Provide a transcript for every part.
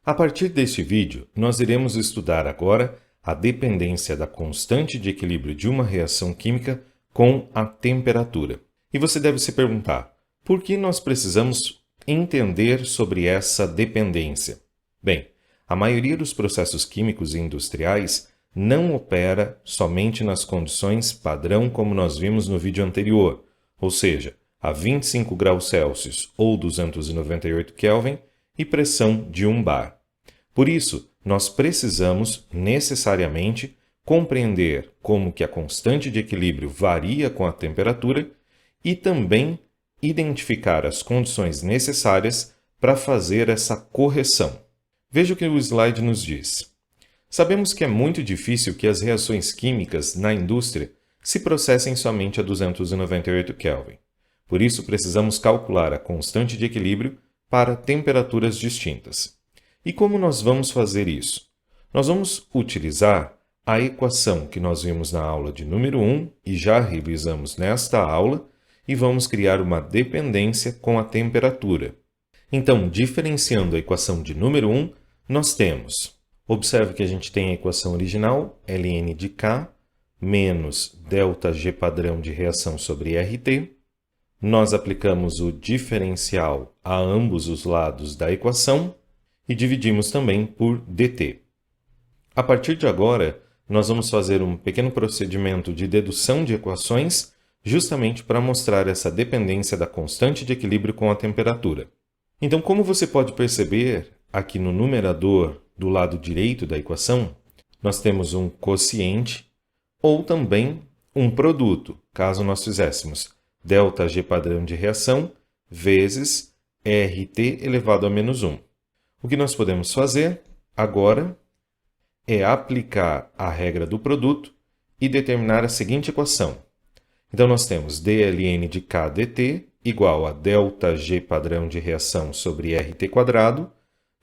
A partir deste vídeo, nós iremos estudar agora a dependência da constante de equilíbrio de uma reação química com a temperatura. E você deve se perguntar, por que nós precisamos entender sobre essa dependência? Bem, a maioria dos processos químicos e industriais não opera somente nas condições padrão como nós vimos no vídeo anterior, ou seja, a 25 graus Celsius ou 298 Kelvin e pressão de 1 bar. Por isso, nós precisamos necessariamente compreender como que a constante de equilíbrio varia com a temperatura e também identificar as condições necessárias para fazer essa correção. Veja o que o slide nos diz. Sabemos que é muito difícil que as reações químicas na indústria se processem somente a 298 Kelvin. Por isso, precisamos calcular a constante de equilíbrio para temperaturas distintas. E como nós vamos fazer isso? Nós vamos utilizar a equação que nós vimos na aula de número 1 e já revisamos nesta aula e vamos criar uma dependência com a temperatura. Então, diferenciando a equação de número 1, nós temos, observe que a gente tem a equação original, ln de K, menos ΔG padrão de reação sobre RT. Nós aplicamos o diferencial a ambos os lados da equação e dividimos também por dt. A partir de agora, nós vamos fazer um pequeno procedimento de dedução de equações justamente para mostrar essa dependência da constante de equilíbrio com a temperatura. Então, como você pode perceber, aqui no numerador do lado direito da equação, nós temos um quociente ou também um produto, caso nós fizéssemos ΔG padrão de reação vezes RT elevado a menos 1. O que nós podemos fazer agora é aplicar a regra do produto e determinar a seguinte equação. Então, nós temos dln de K dt igual a ΔG padrão de reação sobre RT quadrado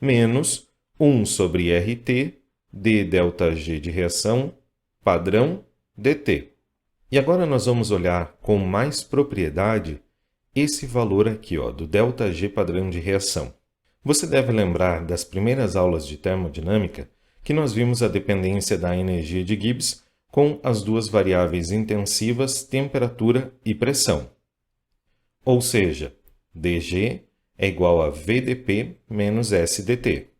menos 1 sobre RT d ΔG de reação padrão dt. E agora nós vamos olhar com mais propriedade esse valor aqui, do ΔG padrão de reação. Você deve lembrar das primeiras aulas de termodinâmica que nós vimos a dependência da energia de Gibbs com as duas variáveis intensivas, temperatura e pressão. Ou seja, dG é igual a VDP menos SDT.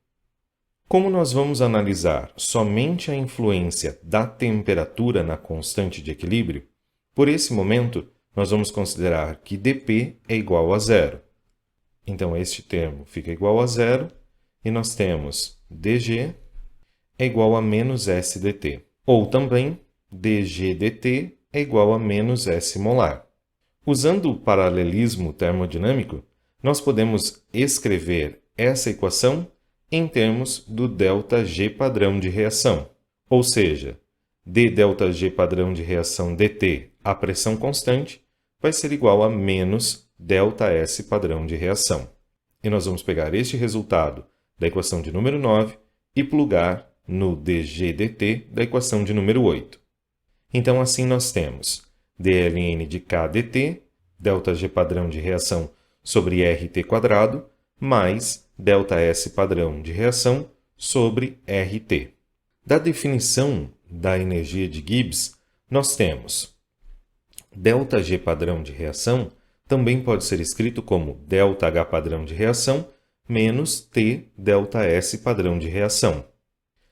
Como nós vamos analisar somente a influência da temperatura na constante de equilíbrio, por esse momento nós vamos considerar que dP é igual a zero. Então, este termo fica igual a zero e nós temos dG é igual a menos SDT. Ou também, dG dt é igual a menos S molar. Usando o paralelismo termodinâmico, nós podemos escrever essa equação em termos do ΔG padrão de reação. Ou seja, dΔG padrão de reação dt, a pressão constante, vai ser igual a menos ΔS padrão de reação. E nós vamos pegar este resultado da equação de número 9 e plugar no dG dt da equação de número 8. Então, assim nós temos dln de K dt, ΔG padrão de reação sobre RT quadrado, mais ΔS padrão de reação sobre RT. Da definição da energia de Gibbs, nós temos ΔG padrão de reação também pode ser escrito como ΔH padrão de reação menos T ΔS padrão de reação.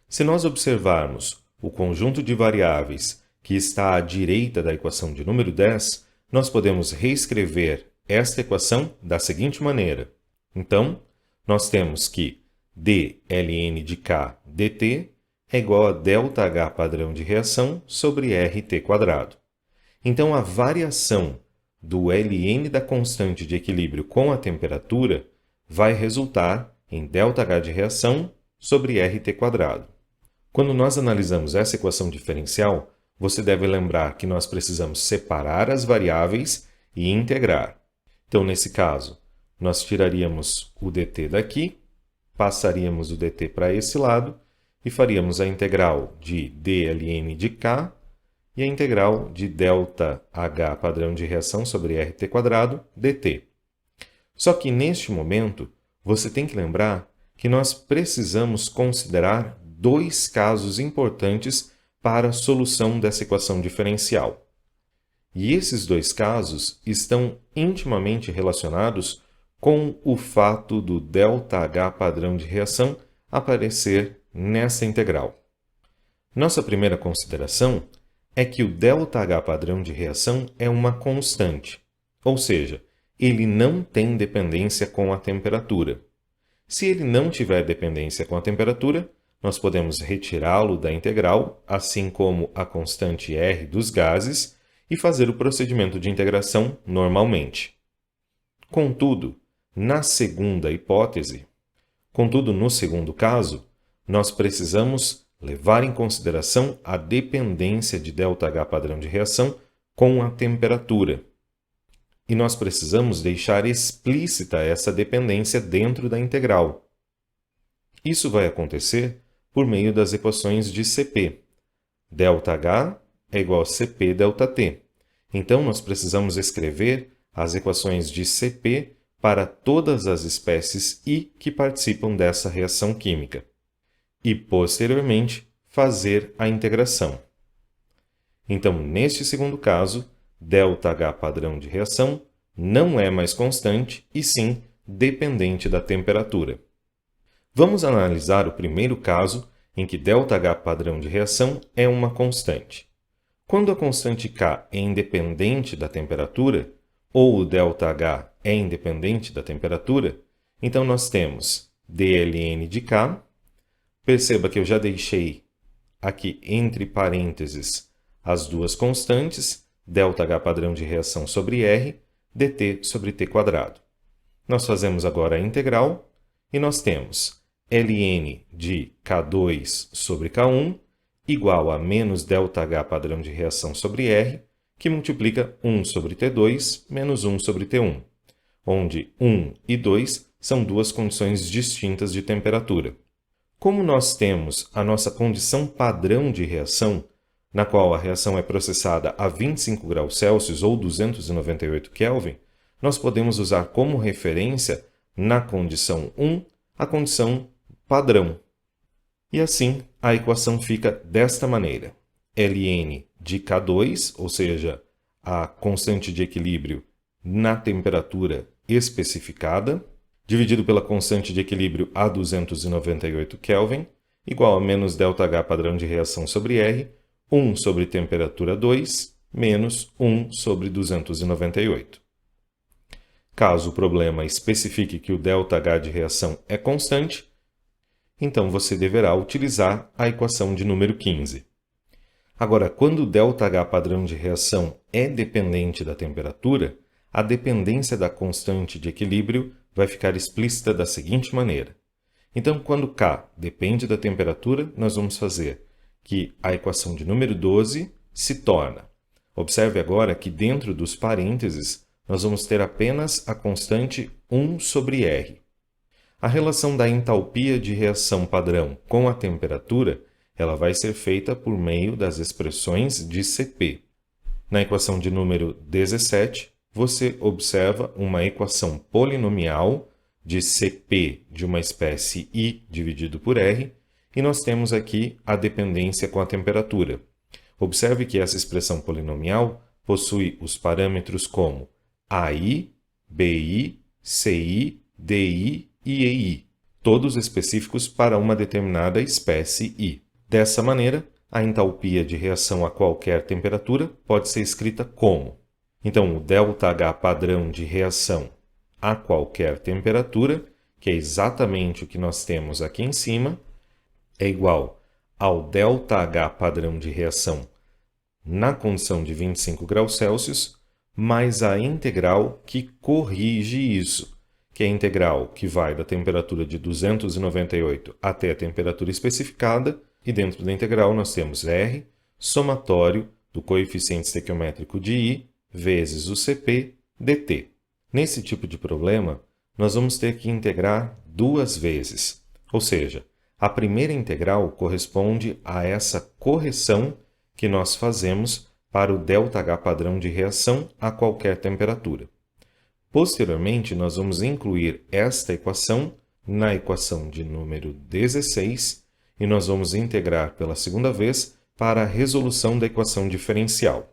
Se nós observarmos o conjunto de variáveis que está à direita da equação de número 10, nós podemos reescrever esta equação da seguinte maneira. Então, nós temos que dln de K dt é igual a ΔH padrão de reação sobre RT quadrado. Então, a variação do Ln da constante de equilíbrio com a temperatura vai resultar em ΔH de reação sobre RT quadrado. Quando nós analisamos essa equação diferencial, você deve lembrar que nós precisamos separar as variáveis e integrar. Então, nesse caso, nós tiraríamos o dt daqui, passaríamos o dt para esse lado e faríamos a integral de dln de K e a integral de ΔH padrão de reação sobre RT quadrado dt. Só que neste momento, você tem que lembrar que nós precisamos considerar dois casos importantes para a solução dessa equação diferencial. E esses dois casos estão intimamente relacionados com o fato do ΔH padrão de reação aparecer nessa integral. Nossa primeira consideração é que o ΔH padrão de reação é uma constante, ou seja, ele não tem dependência com a temperatura. Se ele não tiver dependência com a temperatura, nós podemos retirá-lo da integral, assim como a constante R dos gases, e fazer o procedimento de integração normalmente. Contudo, no segundo caso, nós precisamos levar em consideração a dependência de ΔH padrão de reação com a temperatura. E nós precisamos deixar explícita essa dependência dentro da integral. Isso vai acontecer por meio das equações de CP. ΔH é igual a CP ΔT. Então, nós precisamos escrever as equações de CP para todas as espécies I que participam dessa reação química. E, posteriormente, fazer a integração. Então, neste segundo caso, ΔH padrão de reação não é mais constante e sim dependente da temperatura. Vamos analisar o primeiro caso em que ΔH padrão de reação é uma constante. Quando a constante K é independente da temperatura, ou o ΔH é independente da temperatura, então nós temos dln de K. Perceba que eu já deixei aqui entre parênteses as duas constantes, ΔH padrão de reação sobre R, dt sobre t quadrado. Nós fazemos agora a integral e nós temos ln de K2 sobre K1 igual a menos ΔH padrão de reação sobre R, que multiplica 1 sobre T2 menos 1 sobre T1, onde 1 e 2 são duas condições distintas de temperatura. Como nós temos a nossa condição padrão de reação, na qual a reação é processada a 25 graus Celsius ou 298 Kelvin, nós podemos usar como referência, na condição 1, a condição padrão. E assim, a equação fica desta maneira. ln de K2, ou seja, a constante de equilíbrio na temperatura especificada, dividido pela constante de equilíbrio a 298 Kelvin, igual a menos ΔH padrão de reação sobre R, 1 sobre temperatura 2, menos 1 sobre 298. Caso o problema especifique que o ΔH de reação é constante, então você deverá utilizar a equação de número 15. Agora, quando o ΔH padrão de reação é dependente da temperatura, a dependência da constante de equilíbrio vai ficar explícita da seguinte maneira. Então, quando K depende da temperatura, nós vamos fazer que a equação de número 12 se torna. Observe agora que dentro dos parênteses, nós vamos ter apenas a constante 1 sobre R. A relação da entalpia de reação padrão com a temperatura, ela vai ser feita por meio das expressões de CP. Na equação de número 17, você observa uma equação polinomial de CP de uma espécie I dividido por R, e nós temos aqui a dependência com a temperatura. Observe que essa expressão polinomial possui os parâmetros como AI, BI, CI, DI e EI, todos específicos para uma determinada espécie I. Dessa maneira, a entalpia de reação a qualquer temperatura pode ser escrita como. Então, o ΔH padrão de reação a qualquer temperatura, que é exatamente o que nós temos aqui em cima, é igual ao ΔH padrão de reação na condição de 25 graus Celsius, mais a integral que corrige isso, que é a integral que vai da temperatura de 298 até a temperatura especificada, e dentro da integral nós temos R, somatório do coeficiente estequiométrico de I, vezes o CP, dt. Nesse tipo de problema, nós vamos ter que integrar duas vezes, ou seja, a primeira integral corresponde a essa correção que nós fazemos para o ΔH padrão de reação a qualquer temperatura. Posteriormente, nós vamos incluir esta equação na equação de número 16 e nós vamos integrar pela segunda vez para a resolução da equação diferencial.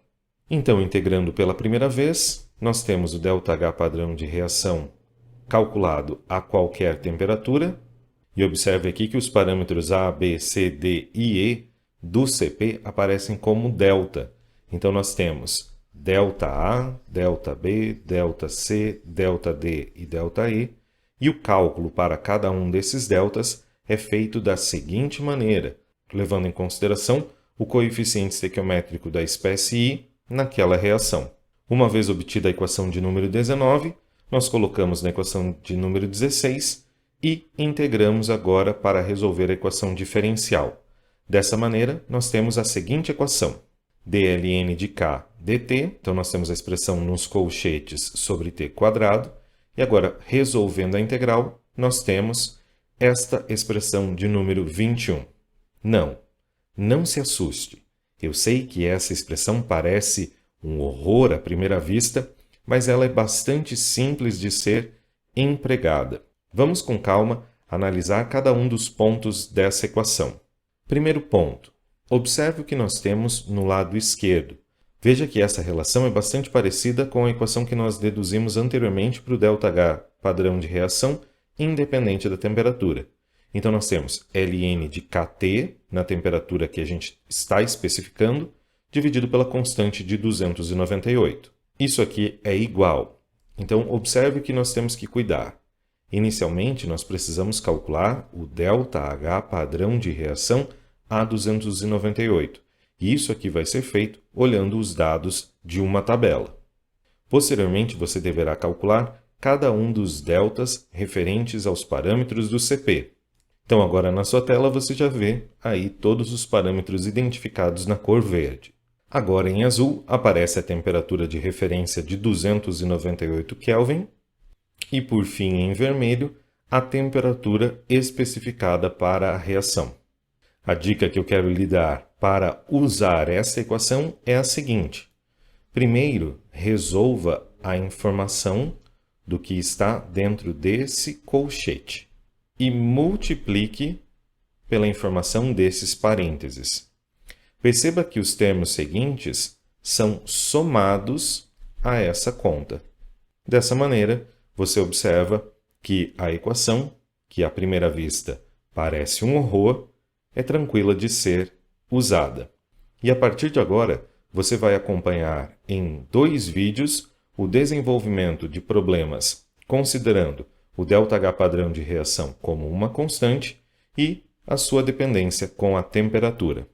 Então, integrando pela primeira vez, nós temos o ΔH padrão de reação calculado a qualquer temperatura. E observe aqui que os parâmetros A, B, C, D e E do CP aparecem como delta. Então, nós temos ΔA, ΔB, ΔC, ΔD e ΔE. E o cálculo para cada um desses deltas é feito da seguinte maneira, levando em consideração o coeficiente estequiométrico da espécie I naquela reação. Uma vez obtida a equação de número 19, nós colocamos na equação de número 16 e integramos agora para resolver a equação diferencial. Dessa maneira, nós temos a seguinte equação: dln de k dt, então nós temos a expressão nos colchetes sobre t quadrado, e agora, resolvendo a integral, nós temos esta expressão de número 21. Não se assuste. Eu sei que essa expressão parece um horror à primeira vista, mas ela é bastante simples de ser empregada. Vamos com calma analisar cada um dos pontos dessa equação. Primeiro ponto. Observe o que nós temos no lado esquerdo. Veja que essa relação é bastante parecida com a equação que nós deduzimos anteriormente para o ΔH padrão de reação independente da temperatura. Então, nós temos ln de kT, na temperatura que a gente está especificando, dividido pela constante de 298. Isso aqui é igual. Então, observe que nós temos que cuidar. Inicialmente, nós precisamos calcular o ΔH padrão de reação a 298. E isso aqui vai ser feito olhando os dados de uma tabela. Posteriormente, você deverá calcular cada um dos deltas referentes aos parâmetros do CP. Então, agora na sua tela você já vê aí todos os parâmetros identificados na cor verde. Agora em azul aparece a temperatura de referência de 298 Kelvin e, por fim, em vermelho, a temperatura especificada para a reação. A dica que eu quero lhe dar para usar essa equação é a seguinte. Primeiro, resolva a informação do que está dentro desse colchete e multiplique pela informação desses parênteses. Perceba que os termos seguintes são somados a essa conta. Dessa maneira, você observa que a equação, que à primeira vista parece um horror, é tranquila de ser usada. E a partir de agora, você vai acompanhar em 2 vídeos o desenvolvimento de problemas considerando o ΔH padrão de reação como uma constante e a sua dependência com a temperatura.